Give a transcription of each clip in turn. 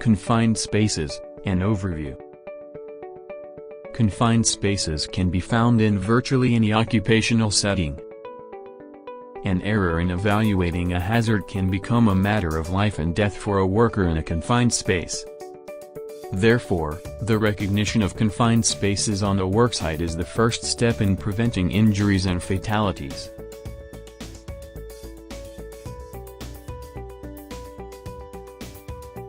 Confined spaces, an overview. Confined spaces can be found in virtually any occupational setting. An error in evaluating a hazard can become a matter of life and death for a worker in a confined space. Therefore, the recognition of confined spaces on a worksite is the first step in preventing injuries and fatalities.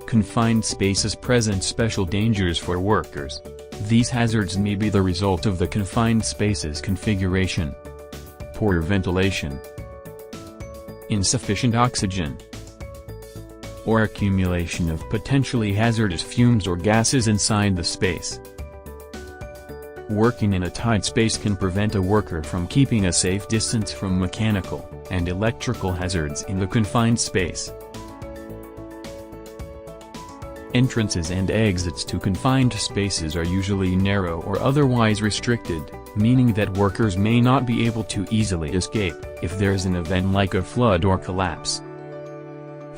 Confined spaces present special dangers for workers. These hazards may be the result of the confined space's configuration: poor ventilation, insufficient oxygen, or accumulation of potentially hazardous fumes or gases inside the space. Working in a tight space can prevent a worker from keeping a safe distance from mechanical and electrical hazards in the confined space. Entrances and exits to confined spaces are usually narrow or otherwise restricted, meaning that workers may not be able to easily escape if there is an event like a flood or collapse.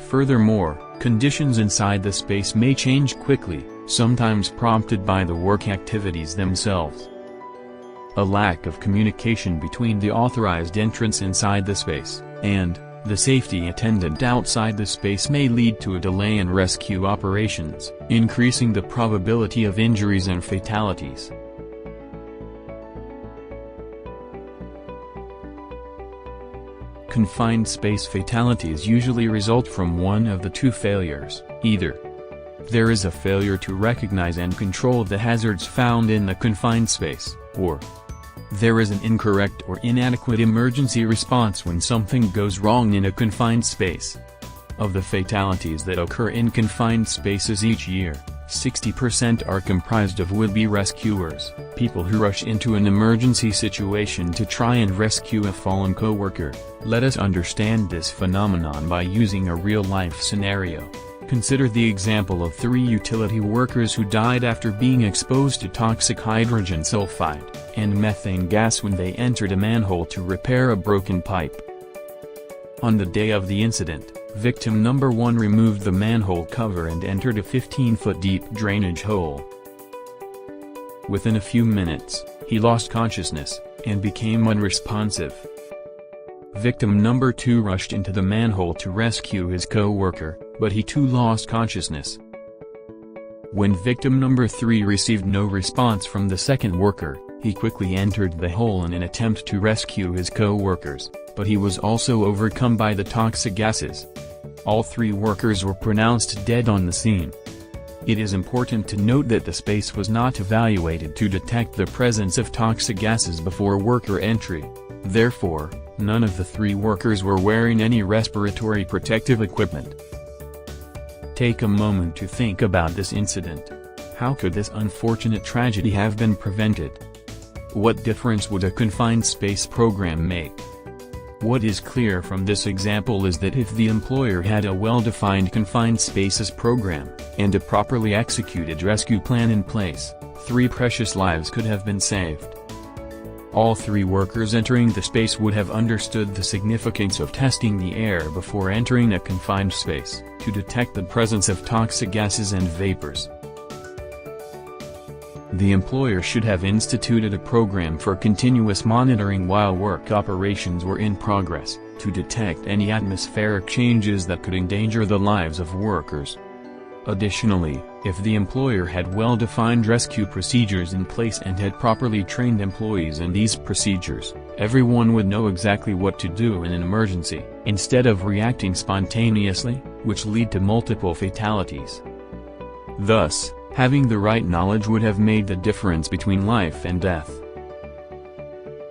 Furthermore, conditions inside the space may change quickly, sometimes prompted by the work activities themselves. A lack of communication between the authorized entrance inside the space and the safety attendant outside the space may lead to a delay in rescue operations, increasing the probability of injuries and fatalities. Confined space fatalities usually result from one of the two failures: either there is a failure to recognize and control the hazards found in the confined space, or there is an incorrect or inadequate emergency response when something goes wrong in a confined space. Of the fatalities that occur in confined spaces each year, 60% are comprised of would-be rescuers, people who rush into an emergency situation to try and rescue a fallen coworker. Let us understand this phenomenon by using a real-life scenario. Consider the example of 3 utility workers who died after being exposed to toxic hydrogen sulfide and methane gas when they entered a manhole to repair a broken pipe. On the day of the incident, victim number 1 removed the manhole cover and entered a 15-foot deep drainage hole. Within a few minutes, he lost consciousness and became unresponsive. Victim number 2 rushed into the manhole to rescue his co-worker, but he too lost consciousness. When victim number 3 received no response from the second worker, he quickly entered the hole in an attempt to rescue his co-workers, but he was also overcome by the toxic gases. All 3 workers were pronounced dead on the scene. It is important to note that the space was not evaluated to detect the presence of toxic gases before worker entry. Therefore, none of the 3 workers were wearing any respiratory protective equipment. Take a moment to think about this incident. How could this unfortunate tragedy have been prevented? What difference would a confined space program make? What is clear from this example is that if the employer had a well-defined confined spaces program, and a properly executed rescue plan in place, 3 precious lives could have been saved. All 3 workers entering the space would have understood the significance of testing the air before entering a confined space, to detect the presence of toxic gases and vapors. The employer should have instituted a program for continuous monitoring while work operations were in progress, to detect any atmospheric changes that could endanger the lives of workers. Additionally, if the employer had well-defined rescue procedures in place and had properly trained employees in these procedures, everyone would know exactly what to do in an emergency, instead of reacting spontaneously, which lead to multiple fatalities. Thus, having the right knowledge would have made the difference between life and death.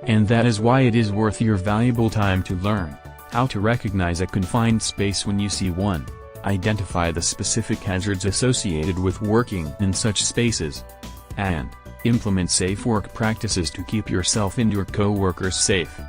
And that is why it is worth your valuable time to learn how to recognize a confined space when you see one. Identify the specific hazards associated with working in such spaces, and implement safe work practices to keep yourself and your co-workers safe.